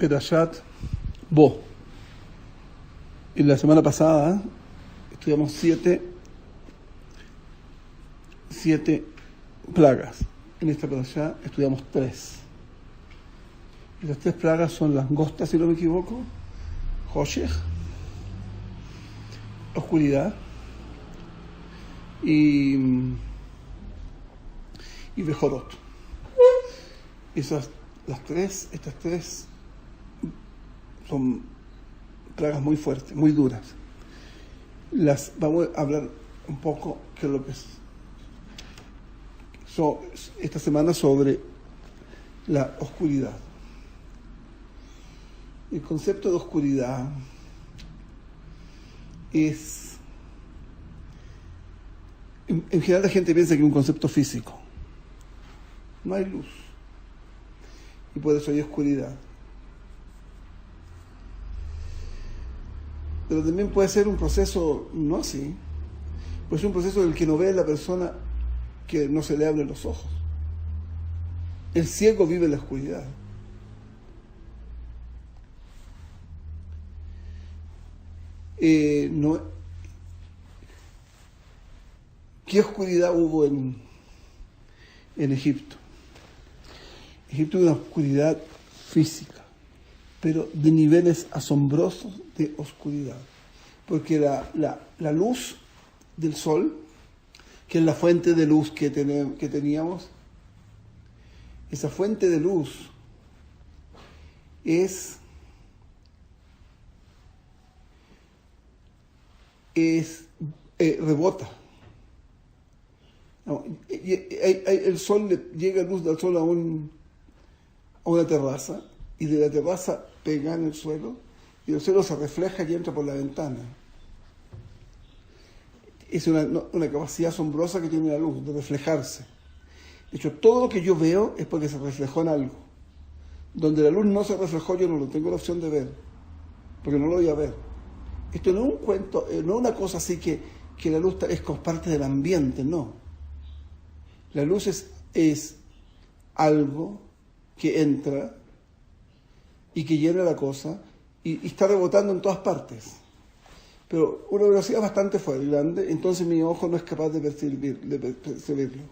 Perashat Bo. En la semana pasada estudiamos siete plagas. En esta Perashat estudiamos 3. Y las 3 plagas son langostas, si no me equivoco, Hoshech, oscuridad, y Bejorot. Estas 3 son plagas muy fuertes, muy duras. Vamos a hablar un poco que lo que es esta semana sobre la oscuridad. El concepto de oscuridad es, en general la gente piensa que es un concepto físico. No hay luz y por eso hay oscuridad. Pero también puede ser un proceso no así, puede ser un proceso del que no ve la persona, que no se le abren los ojos. El ciego vive en la oscuridad. ¿Qué oscuridad hubo en Egipto? Egipto era una oscuridad física, pero de niveles asombrosos de oscuridad, porque la luz del sol, que es la fuente de luz que teníamos, esa fuente de luz rebota. El sol llega luz del sol a una terraza, y de la terraza pega en el suelo, y el suelo se refleja y entra por la ventana. Es una capacidad asombrosa que tiene la luz, de reflejarse. De hecho, todo lo que yo veo es porque se reflejó en algo. Donde la luz no se reflejó, yo no lo tengo la opción de ver, porque no lo voy a ver. Esto no es un cuento, no es una cosa así que la luz es como parte del ambiente, no. La luz es algo que entra y que llena la cosa y está rebotando en todas partes. Pero una velocidad bastante fuerte, grande, entonces mi ojo no es capaz de percibirlo.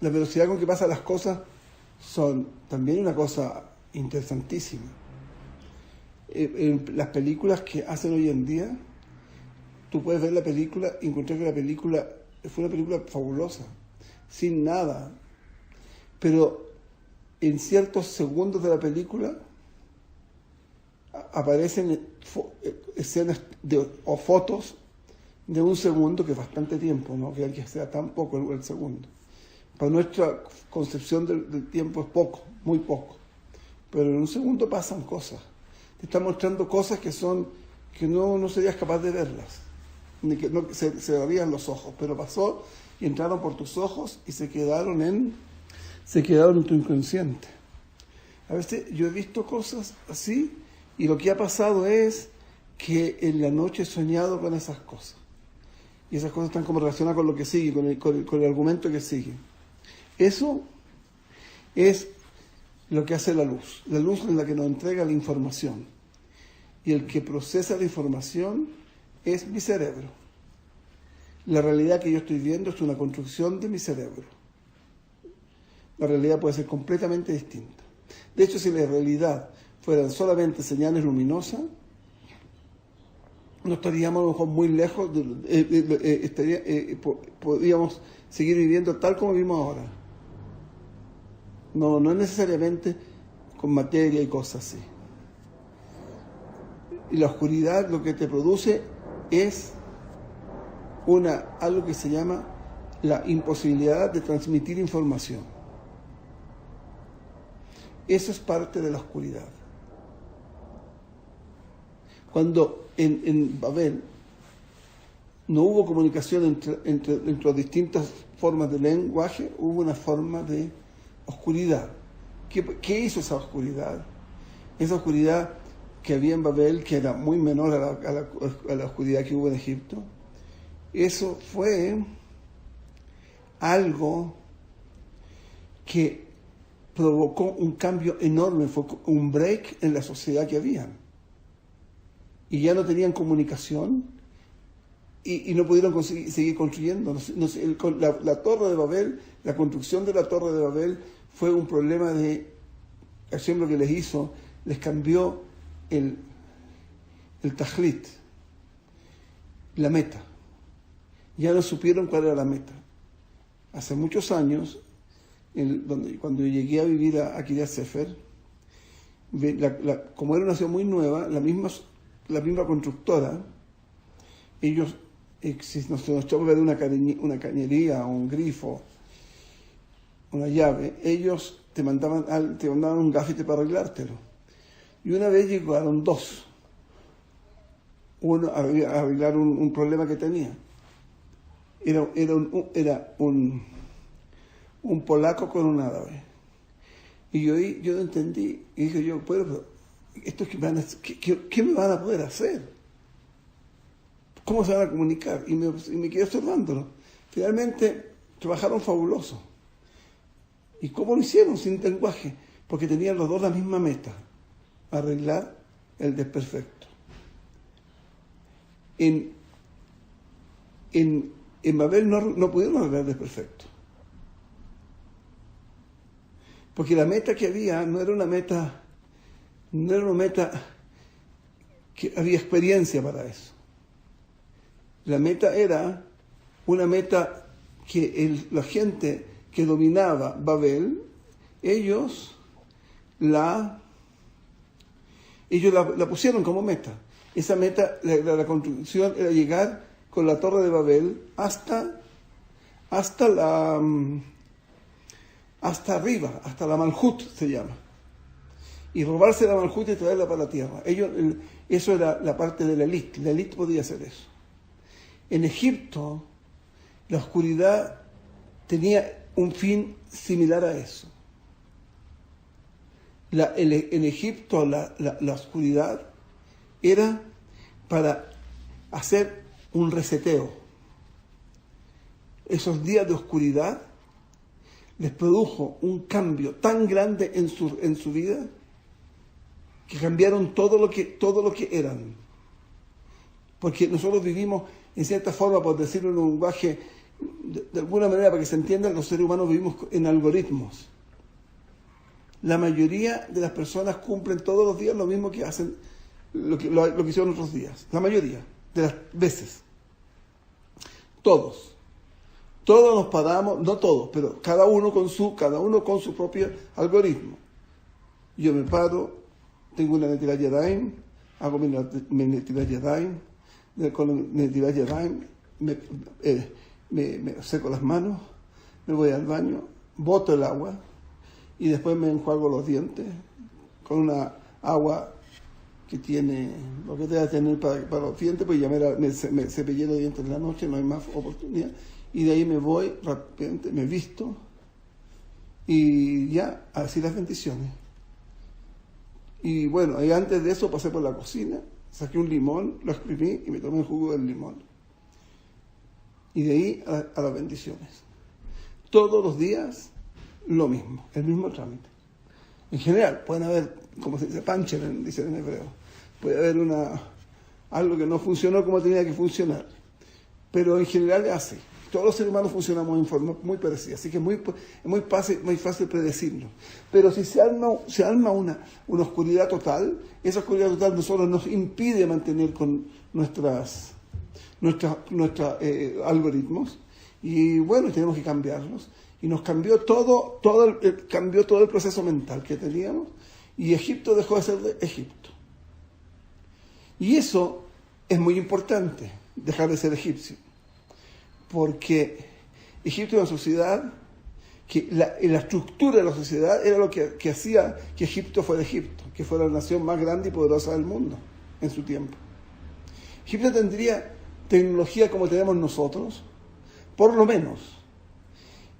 La velocidad con que pasan las cosas son también una cosa interesantísima. En las películas que hacen hoy en día, tú puedes ver la película y encontrar que la película fue una película fabulosa, sin nada, pero en ciertos segundos de la película aparecen escenas o fotos de un segundo, que es bastante tiempo, no que sea tan poco el segundo. Para nuestra concepción del tiempo es poco, muy poco, pero en un segundo pasan cosas. Te está mostrando cosas que no serías capaz de verlas, ni que no se abrían los ojos, pero pasó y entraron por tus ojos y se quedaron en tu inconsciente. A veces yo he visto cosas así, y lo que ha pasado es que en la noche he soñado con esas cosas, y esas cosas están como relacionadas con lo que sigue, con el argumento que sigue. Eso es lo que hace la luz. La luz es la que nos entrega la información. Y el que procesa la información es mi cerebro. La realidad que yo estoy viendo es una construcción de mi cerebro. La realidad puede ser completamente distinta. De hecho, si la realidad fueran solamente señales luminosas, no estaríamos a lo mejor muy lejos, podríamos seguir viviendo tal como vivimos ahora. No es necesariamente con materia y cosas así. Y la oscuridad lo que te produce es algo que se llama la imposibilidad de transmitir información. Eso es parte de la oscuridad. Cuando en Babel no hubo comunicación entre las distintas formas de lenguaje, hubo una forma de oscuridad. ¿Qué hizo esa oscuridad? Esa oscuridad que había en Babel, que era muy menor a la oscuridad que hubo en Egipto, eso fue algo que provocó un cambio enorme, fue un break en la sociedad que había. Y ya no tenían comunicación y no pudieron seguir construyendo. La Torre de Babel, la construcción de la Torre de Babel fue un problema de Hashem. Lo que les hizo, les cambió el tajlit, la meta. Ya no supieron cuál era la meta. Hace muchos años, cuando llegué a vivir a Kiryat Sefer, como era una ciudad muy nueva, la misma constructora, ellos, si nos echamos a ver una cañería o un grifo, una llave, ellos te mandaban un gafete para arreglártelo. Y una vez llegaron dos. Uno a arreglar un problema que tenía. Era un polaco con un árabe. Y yo no entendí. Y dije yo, pero ¿esto qué me van a poder hacer? ¿Cómo se van a comunicar? Y me quedé observándolo. Finalmente trabajaron fabuloso. ¿Y cómo lo hicieron sin lenguaje? Porque tenían los dos la misma meta: arreglar el desperfecto. En Babel no pudieron arreglar el desperfecto. Porque la meta que había no era una meta que había experiencia para eso. La meta era una meta que la gente que dominaba Babel, ellos la pusieron como meta. Esa meta, la construcción, era llegar con la Torre de Babel hasta arriba, hasta la Malhut se llama. Y robarse la Malhut y traerla para la tierra. Eso era la parte de la élite. La élite podía hacer eso. En Egipto, la oscuridad tenía un fin similar a eso. En Egipto, la oscuridad era para hacer un reseteo. Esos días de oscuridad les produjo un cambio tan grande en su vida que cambiaron todo lo que eran. Porque nosotros vivimos, en cierta forma, por decirlo en un lenguaje, de alguna manera, para que se entienda, los seres humanos vivimos en algoritmos. La mayoría de las personas cumplen todos los días lo mismo que hacen, lo que hicieron otros días. La mayoría de las veces. Todos nos paramos, no todos, pero cada uno con su propio algoritmo. Yo me paro, tengo una Netilat Yadayim, hago mi Netilat Yadayim, con Netilat Yadayim me seco las manos, me voy al baño, boto el agua y después me enjuago los dientes con una agua que tiene lo que debe tener para los dientes, pues ya me cepillé los dientes en la noche, no hay más oportunidad. Y de ahí me voy rápidamente, me visto y ya, así las bendiciones. Y bueno, y antes de eso pasé por la cocina, saqué un limón, lo exprimí y me tomé el jugo del limón. Y de ahí a las bendiciones. Todos los días lo mismo, el mismo trámite. En general, pueden haber, como se dice, panchen, dicen en hebreo. Puede haber algo que no funcionó como tenía que funcionar. Pero en general es así. Todos los seres humanos funcionamos en forma muy parecida, así que es muy fácil predecirlo. Pero si se arma una oscuridad total, esa oscuridad total nosotros nos impide mantener con nuestros algoritmos, y bueno, tenemos que cambiarlos. Y nos cambió cambió todo el proceso mental que teníamos, y Egipto dejó de ser de Egipto. Y eso es muy importante, dejar de ser egipcio. Porque Egipto era una sociedad que la estructura de la sociedad era lo que hacía que Egipto fuera Egipto, que fuera la nación más grande y poderosa del mundo en su tiempo. Egipto tendría tecnología como tenemos nosotros, por lo menos,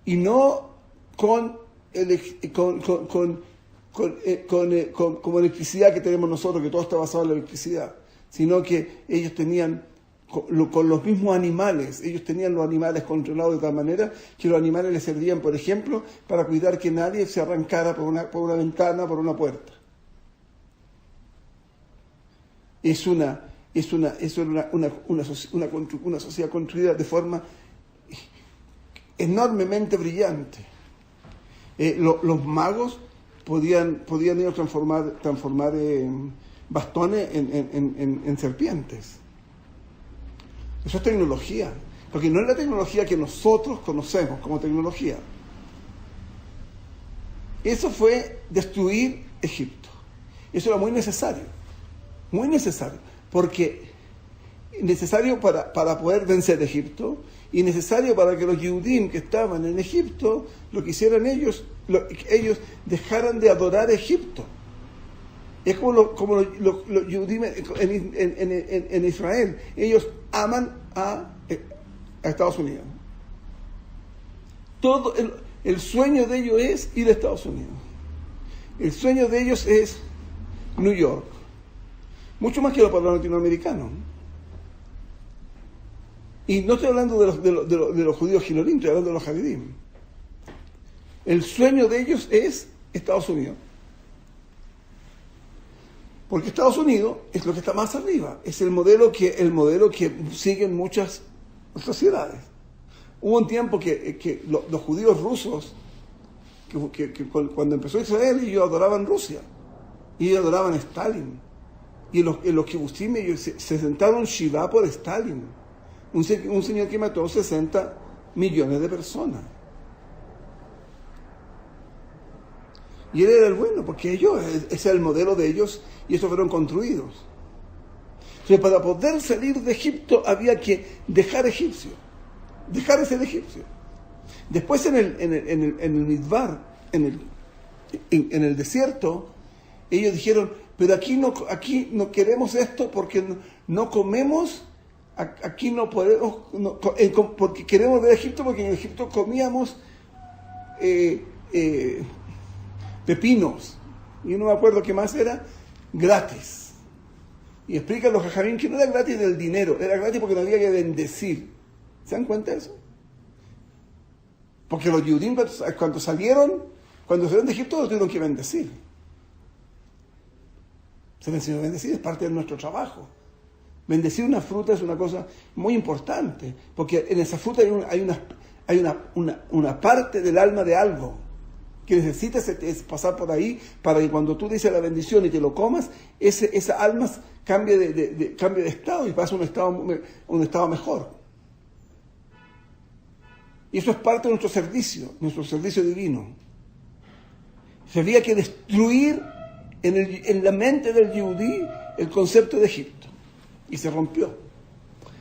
y no como electricidad que tenemos nosotros, que todo está basado en la electricidad, sino que ellos tenían con los mismos animales. Ellos tenían los animales controlados de tal manera que los animales les servían, por ejemplo, para cuidar que nadie se arrancara por una ventana, por una puerta. Eso era una sociedad construida de forma enormemente brillante. Los magos podían ellos transformar bastones en serpientes. Eso es tecnología, porque no es la tecnología que nosotros conocemos como tecnología. Eso fue destruir Egipto. Eso era muy necesario, porque necesario para poder vencer Egipto y necesario para que los Yehudim que estaban en Egipto, lo que hicieran ellos dejaran de adorar a Egipto. Es como los Yehudim en Israel. Ellos aman a Estados Unidos. Todo el sueño de ellos es ir a Estados Unidos. El sueño de ellos es New York. Mucho más que los latinoamericanos. Y no estoy hablando de los judíos gilorim, estoy hablando de los haridim. El sueño de ellos es Estados Unidos. Porque Estados Unidos es lo que está más arriba, es el modelo que siguen muchas sociedades. Hubo un tiempo que los judíos rusos, que cuando empezó Israel, ellos adoraban Rusia, y ellos adoraban a Stalin. Y los kibutzim ellos se sentaron Shiva por Stalin, un señor que mató 60 millones de personas. Y él era el bueno, porque ese es el modelo de ellos, y estos fueron construidos. Entonces, para poder salir de Egipto había que dejar de ser egipcio. Después en el Midbar, en el desierto, ellos dijeron, pero aquí no queremos esto porque no comemos, aquí no podemos, porque queremos ver Egipto, porque en Egipto comíamos pepinos, y no me acuerdo qué más era, gratis. Y explican los jajamín que no era gratis del dinero, era gratis porque no había que bendecir. ¿Se dan cuenta de eso? Porque los Yehudim cuando salieron de Egipto los tuvieron que bendecir. Se les enseñó a bendecir, es parte de nuestro trabajo. Bendecir una fruta es una cosa muy importante, porque en esa fruta hay una parte del alma de algo que necesitas pasar por ahí para que cuando tú dices la bendición y te lo comas, esa alma cambie de estado y pasa a un estado mejor. Y eso es parte de nuestro servicio divino. Se había que destruir en la mente del Yehudí el concepto de Egipto. Y se rompió.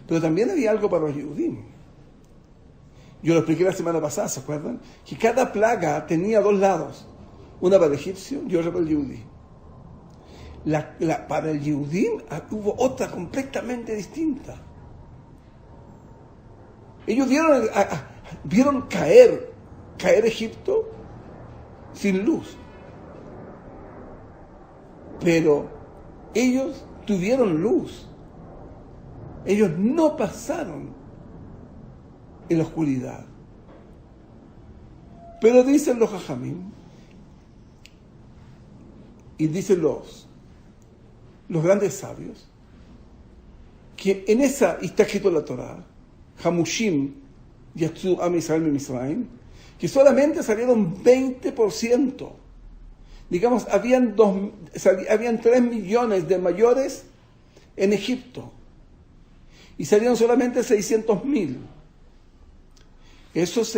Pero también había algo para los Yehudim. Yo lo expliqué la semana pasada, ¿se acuerdan? Que cada plaga tenía dos lados. Una para el egipcio y otra para el Yehudí. Para el Yehudí hubo otra completamente distinta. Ellos vieron caer Egipto sin luz. Pero ellos tuvieron luz. Ellos no pasaron en la oscuridad. Pero dicen los jajamín, y dicen los grandes sabios, que en esa, y está escrito en la Torah, Hamushim Yatzu Am Israel Mi Misraim, que solamente salieron 20%. Digamos, habían 3 millones de mayores en Egipto, y salieron solamente 600,000. Esos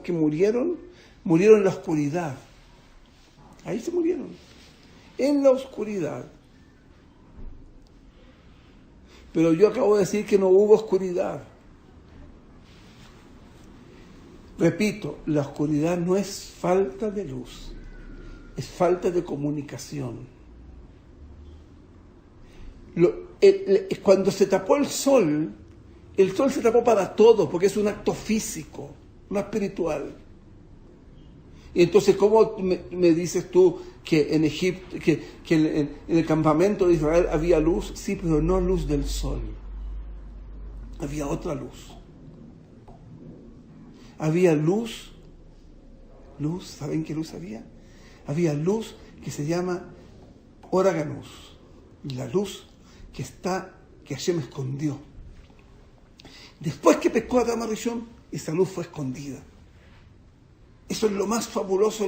que murieron en la oscuridad. Ahí se murieron, en la oscuridad. Pero yo acabo de decir que no hubo oscuridad. Repito, la oscuridad no es falta de luz, es falta de comunicación. Cuando se tapó el sol se tapó para todo, porque es un acto físico, no espiritual. Y entonces, ¿cómo me dices tú que en Egipto, que en el campamento de Israel había luz? Sí, pero no luz del sol. había otra luz. Había luz, ¿saben qué luz había? Había luz que se llama Ora Ganús, la luz que Hashem escondió. Después que pecó Adán Arishon, esa luz fue escondida. Eso es lo más fabuloso,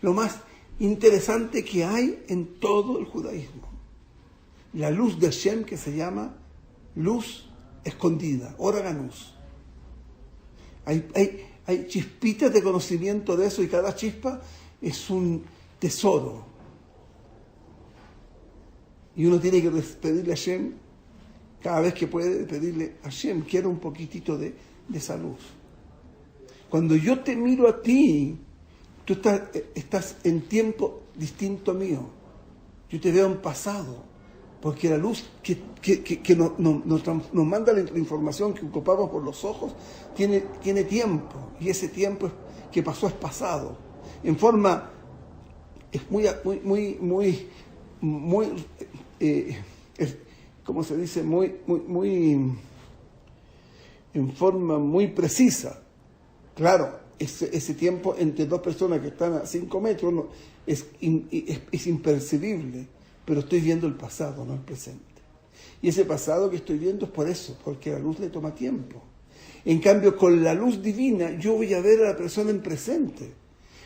lo más interesante que hay en todo el judaísmo. La luz de Hashem que se llama luz escondida, Ora Ganús. Hay chispitas de conocimiento de eso y cada chispa es un tesoro. Y uno tiene que pedirle a Hashem, cada vez que puede, pedirle a Hashem, quiero un poquitito de esa luz. Cuando yo te miro a ti, tú estás en tiempo distinto mío. Yo te veo en pasado, porque la luz que nos manda la información que ocupamos por los ojos tiene tiempo, y ese tiempo que pasó es pasado. En forma, es ¿cómo se dice? En forma muy precisa. Claro, ese tiempo entre dos personas que están a 5 metros es imperceptible, pero estoy viendo el pasado, no el presente. Y ese pasado que estoy viendo es por eso, porque la luz le toma tiempo. En cambio, con la luz divina, yo voy a ver a la persona en presente.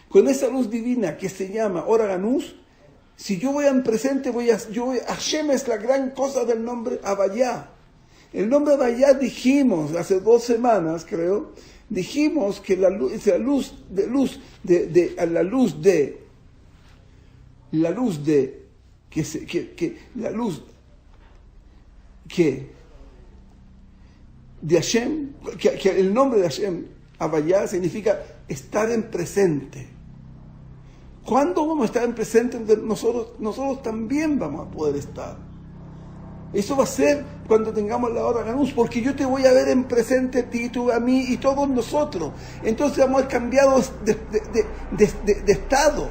Con esa luz divina que se llama Ora Ganús, si yo voy en presente, Hashem es la gran cosa del nombre Havayá. El nombre Havayá dijimos hace 2 semanas, creo, dijimos que la luz de Hashem, que el nombre de Hashem, Havayá, significa estar en presente. ¿Cuándo vamos a estar en presente? Nosotros también vamos a poder estar. Eso va a ser cuando tengamos la Ora Ganús, porque yo te voy a ver en presente a ti, tú a mí y todos nosotros. Entonces vamos a haber cambiado de estado.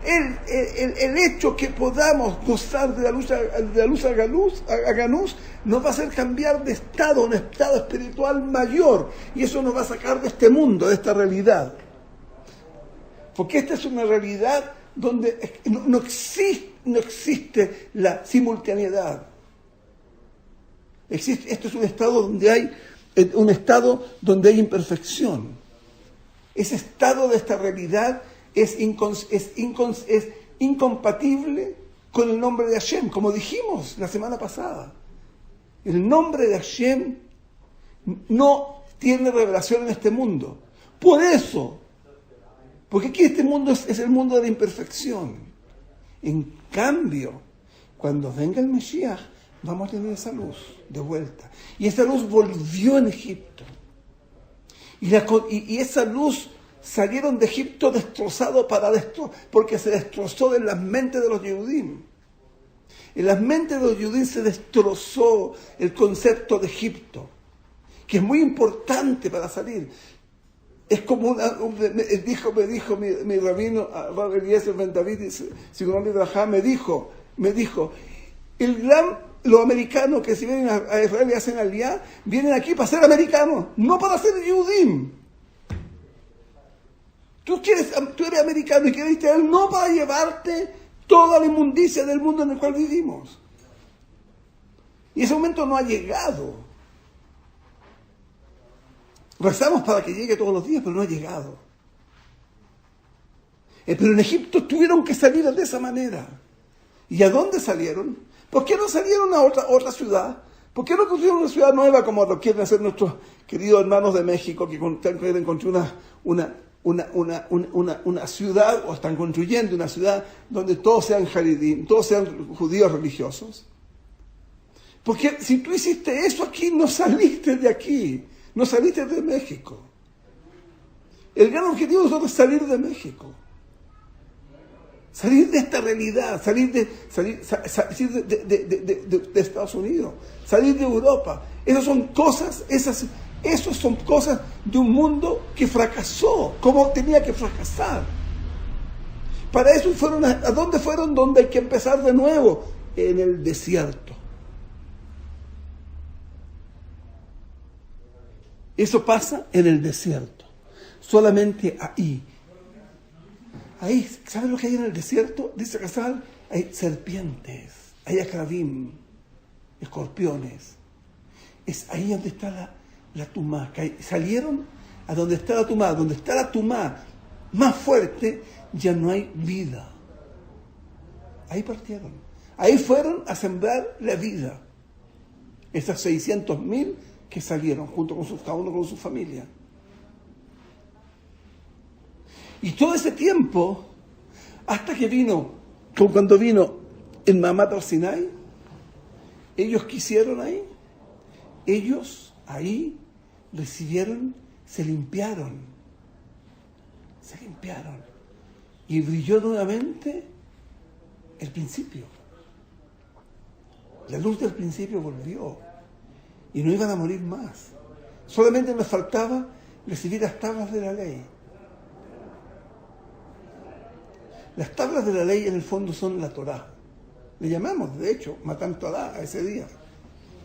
El hecho que podamos gozar de la luz a Ganús nos va a hacer cambiar de estado, un estado espiritual mayor, y eso nos va a sacar de este mundo, de esta realidad. Porque esta es una realidad donde no existe la simultaneidad. Esto es un estado donde hay imperfección. Ese estado de esta realidad es incompatible con el nombre de Hashem, como dijimos la semana pasada. El nombre de Hashem no tiene revelación en este mundo. Por eso, porque aquí este mundo es el mundo de la imperfección. En cambio, cuando venga el Mesías, vamos a tener esa luz de vuelta. Y esa luz volvió en Egipto. Y esa luz salieron de Egipto destrozado porque se destrozó en las mentes de los Yehudim. En las mentes de los Yehudim se destrozó el concepto de Egipto, que es muy importante para salir. Es como me dijo mi rabino, Rabbi Eliezer Ben David, me dijo, los americanos que si vienen a Israel y hacen aliyá, vienen aquí para ser americanos, no para ser Yehudim. Tú eres americano y quieres irte a él no para llevarte toda la inmundicia del mundo en el cual vivimos. Y ese momento no ha llegado. Rezamos para que llegue todos los días, pero no ha llegado. Pero en Egipto tuvieron que salir de esa manera. ¿Y a dónde salieron? ¿Por qué no salieron a otra ciudad? ¿Por qué no construyeron una ciudad nueva como lo quieren hacer nuestros queridos hermanos de México, que quieren construir una ciudad, o están construyendo una ciudad donde todos sean jaridim, todos sean judíos religiosos? Porque si tú hiciste eso aquí, no saliste de aquí. No saliste de México. El gran objetivo de nosotros es salir de México. Salir de esta realidad, salir de Estados Unidos, salir de Europa. Esas son cosas de un mundo que fracasó, como tenía que fracasar. Para eso fueron, ¿a dónde fueron? Donde hay que empezar de nuevo, en el desierto. Eso pasa en el desierto. Solamente ahí. Ahí, ¿saben lo que hay en el desierto? Dice Casal, hay serpientes, hay akrabim, escorpiones. Es ahí donde está la tumá. Salieron a donde está la tumá. Donde está la tumá más fuerte, ya no hay vida. Ahí partieron. Ahí fueron a sembrar la vida. Esas 600.000 que salieron, junto con cada uno con su familia. Y todo ese tiempo, hasta que cuando vino el Mamat al Sinai, ellos quisieron ahí, ellos ahí recibieron, se limpiaron, y brilló nuevamente el principio. La luz del principio volvió, y no iban a morir más. Solamente les faltaba recibir las tablas de la ley. Las tablas de la ley en el fondo son la Torá. Le llamamos, de hecho, Matan Torá a ese día,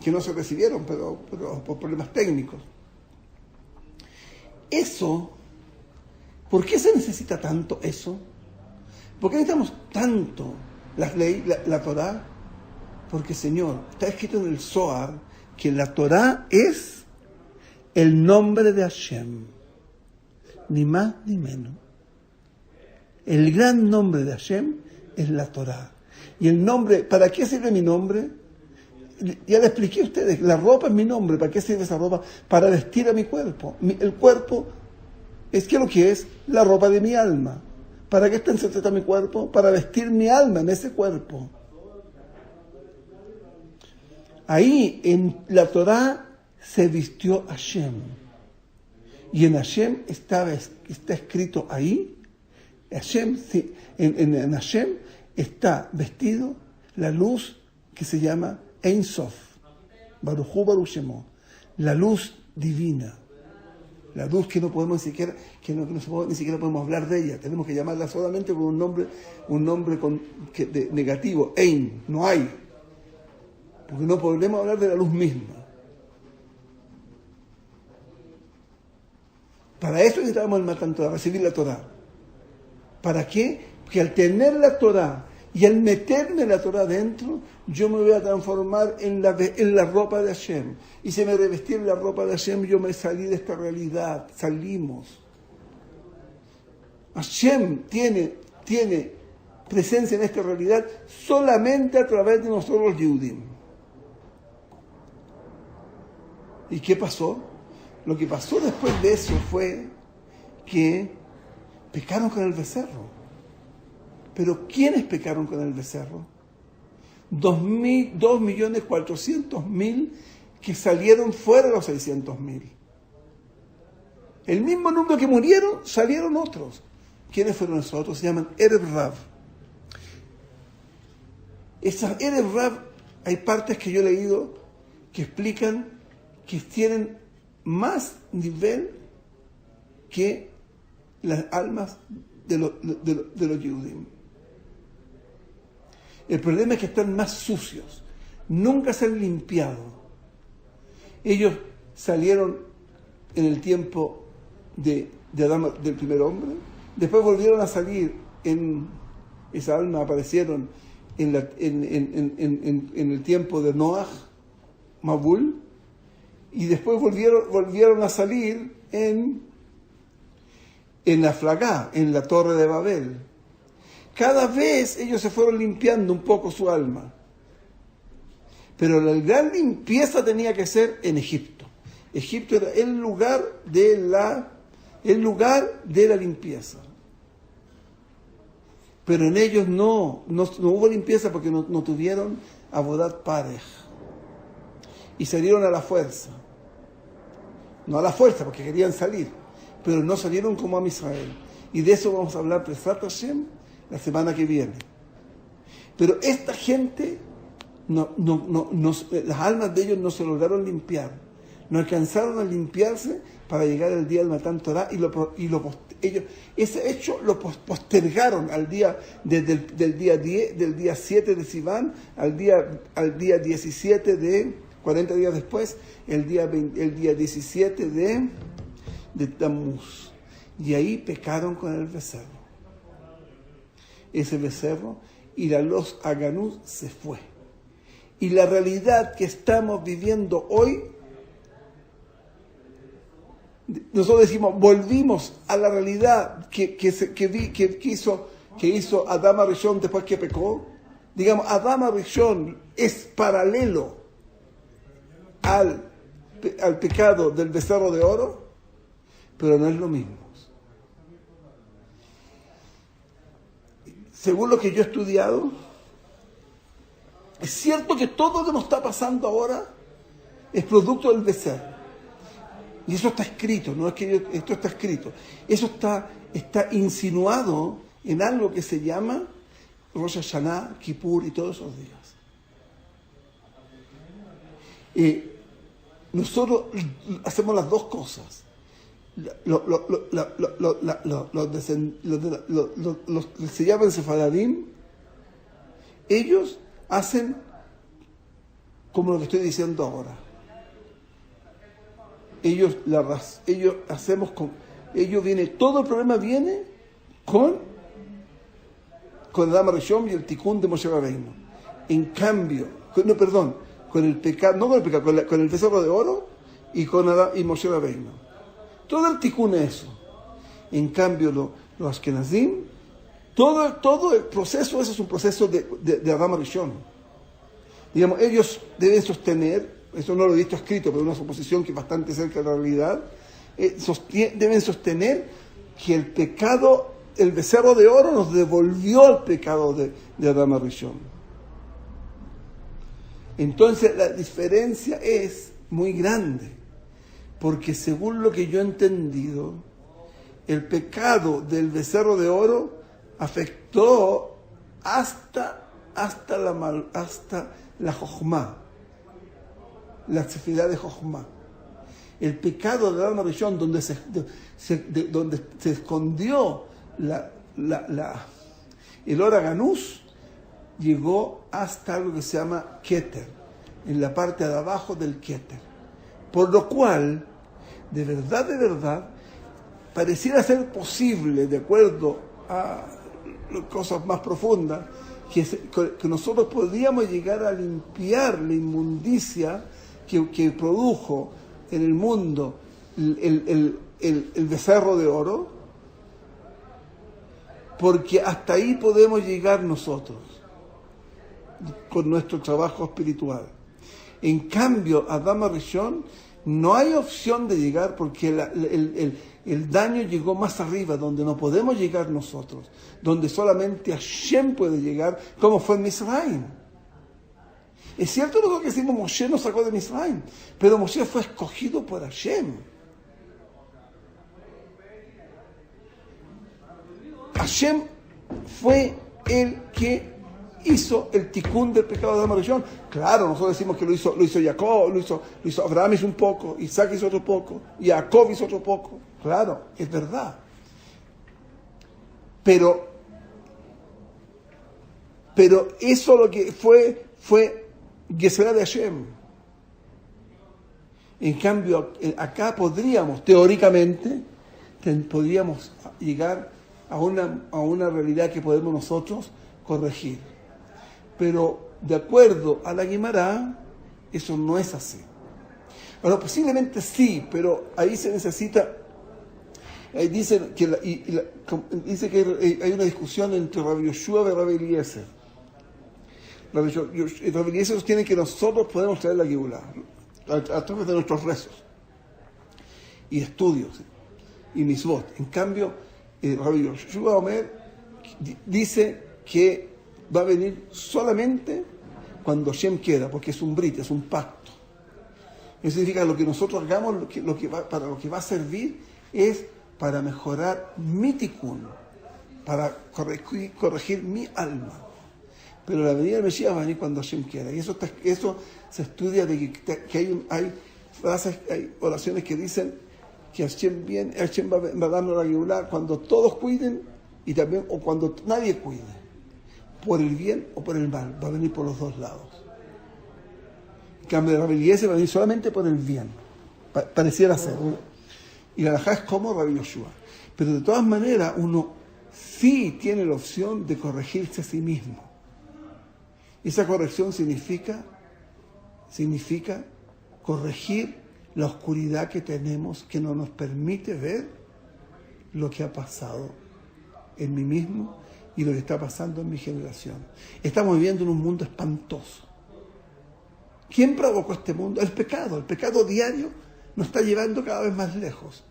que no se recibieron, pero por problemas técnicos. Eso, ¿por qué se necesita tanto eso? ¿Por qué necesitamos tanto la Torá? Porque, Señor, está escrito en el Zohar que la Torá es el nombre de Hashem, ni más ni menos. El gran nombre de Hashem es la Torá. Y el nombre, ¿para qué sirve mi nombre? Ya le expliqué a ustedes, la ropa es mi nombre. ¿Para qué sirve esa ropa? Para vestir a mi cuerpo. El cuerpo es que lo que es la ropa de mi alma. ¿Para qué está insertada mi cuerpo? Para vestir mi alma en ese cuerpo. Ahí en la Torá se vistió Hashem. Y en Hashem está escrito ahí, Hashem, en Hashem está vestido la luz que se llama Ein Sof, Baruj Hu Baruch Shemo, la luz divina, la luz que no podemos ni siquiera podemos hablar de ella, tenemos que llamarla solamente con un nombre negativo, Ein, no hay, porque no podemos hablar de la luz misma. Para eso necesitamos el Matan Torah, recibir la Torah. ¿Para qué? Porque al tener la Torah y al meterme la Torah dentro, yo me voy a transformar en la ropa de Hashem. Y si me revestí en la ropa de Hashem, yo me salí de esta realidad. Salimos. Hashem tiene presencia en esta realidad solamente a través de nosotros los Yehudim. ¿Y qué pasó? Lo que pasó después de eso fue que pecaron con el becerro. ¿Pero quiénes pecaron con el becerro? 2.400.000 que salieron fuera de los 600.000. El mismo número que murieron, salieron otros. ¿Quiénes fueron esos otros? Se llaman Erev Rav. Esas Erev Rav, hay partes que yo he leído que explican que tienen más nivel que las almas de los Yehudim. El problema es que están más sucios, nunca se han limpiado. Ellos salieron en el tiempo de Adán, del primer hombre, después volvieron a salir esa alma aparecieron en el tiempo de Noah, Mabul, y después volvieron a salir en la Flagá, en la Torre de Babel. Cada vez ellos se fueron limpiando un poco su alma. Pero la gran limpieza tenía que ser en Egipto. Egipto era el lugar de la limpieza. Pero en ellos no hubo limpieza porque no tuvieron Avodat Parej. Y salieron a la fuerza. No a la fuerza, porque querían salir, pero no salieron como a Israel. Y de eso vamos a hablar Pesat Hashem la semana que viene. Pero esta gente, las almas de ellos no se lograron limpiar. No alcanzaron a limpiarse para llegar al día del Matan Torah ellos ese hecho lo postergaron al día del día 10, del día 7 de Sivan al día 17 de 40 días después, el día 17 de Tammuz. Y ahí pecaron con el becerro. Ese becerro, y la Los Aganús se fue. Y la realidad que estamos viviendo hoy, nosotros decimos, volvimos a la realidad que hizo Adán Arishon después que pecó. Digamos, Adán Arishon es paralelo al pecado del becerro de oro, pero no es lo mismo. Según lo que yo he estudiado, es cierto que todo lo que nos está pasando ahora es producto del becerro. Y eso está escrito, no es que esto está escrito. Eso está insinuado en algo que se llama Rosh Hashanah, Kippur y todos esos días. Nosotros hacemos las dos cosas. Los que se llaman Sefaradim, ellos hacen como lo que estoy diciendo ahora. Todo el problema viene con Adán Rishon y el Tikkun de Moshe Rabbeinu. En cambio, con el pecado, con el becerro de oro y con Adán y Moshe Rabbeinu. Todo el Tikkun es eso. En cambio, los Ashkenazim, todo el proceso ese es un proceso de Adán Rishon. Digamos, ellos deben sostener, eso no lo he visto escrito, pero una suposición que es bastante cerca de la realidad, deben sostener que el pecado, el becerro de oro nos devolvió al pecado de Adán Rishon. Entonces la diferencia es muy grande, porque según lo que yo he entendido, el pecado del becerro de oro afectó hasta la Jochma, la sefirá de Jochma. El pecado de Adán Rishon, donde se escondió el Or Ganús, llegó hasta algo que se llama Keter, en la parte de abajo del Keter. Por lo cual, de verdad, pareciera ser posible, de acuerdo a cosas más profundas, que nosotros podríamos llegar a limpiar la inmundicia que produjo en el mundo el becerro de oro, porque hasta ahí podemos llegar nosotros con nuestro trabajo espiritual. En cambio, Adán Rishon no hay opción de llegar, porque el daño llegó más arriba, donde no podemos llegar nosotros, donde solamente Hashem puede llegar, como fue en Misraim. Es cierto lo que decimos, Moshe nos sacó de Misraim, pero Moshe fue escogido por Hashem. Hashem fue el que hizo el tikkun del pecado de Adán Rishon. Claro, nosotros decimos que lo hizo Jacob, lo hizo Abraham, hizo un poco, Isaac hizo otro poco, Jacob hizo otro poco. Claro, es verdad. Pero eso lo que fue Geserá de Hashem. En cambio, acá teóricamente, podríamos llegar a una realidad que podemos nosotros corregir. Pero de acuerdo a la Guimará, eso no es así. Bueno, posiblemente sí, pero ahí se necesita. Dice que hay una discusión entre Rabbi Yoshua y Rabbi Eliezer. Rabbi Eliezer sostiene que nosotros podemos traer la Geulá a través de nuestros rezos y estudios y misbot. En cambio, Rabbi Yoshua Omer dice que va a venir solamente cuando Hashem quiera, porque es un brit, es un pacto. Eso significa que lo que nosotros hagamos, para lo que va a servir es para mejorar mi tikkun, para corregir mi alma. Pero la venida del Mesías va a venir cuando Hashem quiera. Y eso se estudia de que hay frases, hay oraciones que dicen que Hashem va a darnos la Geulá cuando todos cuiden y también o cuando nadie cuide. Por el bien o por el mal, va a venir por los dos lados. En cambio, Rabbi Eliezer va a venir solamente por el bien. Pareciera ser. Y la halajá es como Rabbi Yoshua. Pero de todas maneras, uno sí tiene la opción de corregirse a sí mismo. Y esa corrección significa corregir la oscuridad que tenemos, que no nos permite ver lo que ha pasado en mí mismo y lo que está pasando en mi generación. Estamos viviendo en un mundo espantoso. ¿Quién provocó este mundo? El pecado diario nos está llevando cada vez más lejos.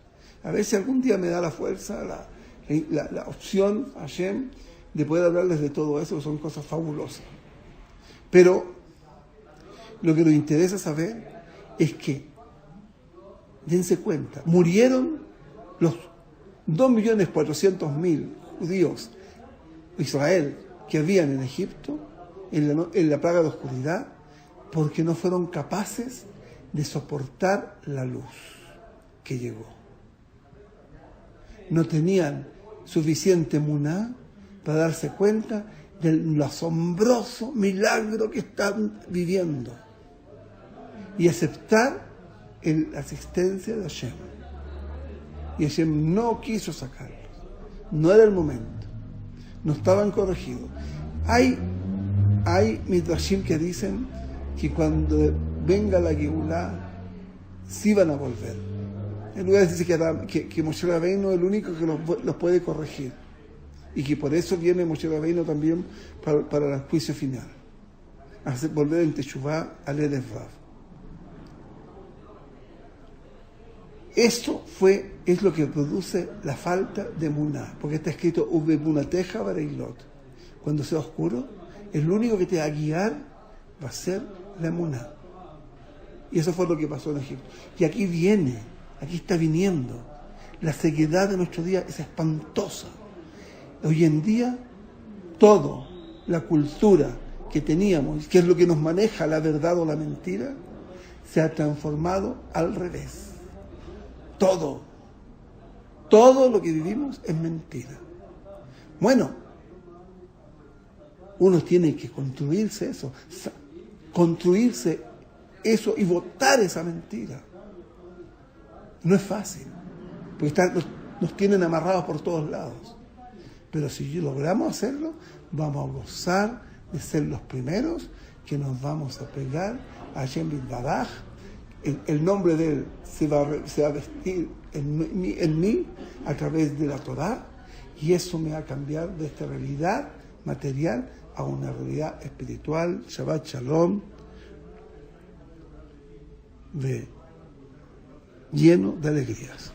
A ver si algún día me da la fuerza, la opción, Hashem, de poder hablarles de todo eso, que son cosas fabulosas. Pero lo que nos interesa saber es que, dense cuenta, murieron los 2.400.000 judíos de Israel que habían en Egipto, en la plaga de oscuridad, porque no fueron capaces de soportar la luz que llegó. No tenían suficiente emuná para darse cuenta del asombroso milagro que están viviendo y aceptar la asistencia de Hashem. Y Hashem no quiso sacarlos. No era el momento. No estaban corregidos. Hay midrashim que dicen que cuando venga la Geulá sí van a volver. En lugar de decir que Moshe Rabbeinu es el único que los puede corregir y que por eso viene Moshe Rabbeinu también para el juicio final, hacer volver en Teshuvá al Erev Rav. Esto es lo que produce la falta de emuná, porque está escrito Uve Munateja Bareilot. Cuando sea oscuro, el único que te va a guiar va a ser la emuná. Y eso fue lo que pasó en Egipto. Y aquí está viniendo. La ceguedad de nuestro día es espantosa. Hoy en día, toda la cultura que teníamos, que es lo que nos maneja la verdad o la mentira, se ha transformado al revés. Todo lo que vivimos es mentira. Bueno, uno tiene que construirse eso y votar esa mentira. No es fácil, porque nos tienen amarrados por todos lados. Pero si logramos hacerlo, vamos a gozar de ser los primeros que nos vamos a pegar a Hashem Yitbaraj. El nombre de Él se va a vestir en mí a través de la Torá, y eso me va a cambiar de esta realidad material a una realidad espiritual. Shabbat Shalom, lleno de alegrías.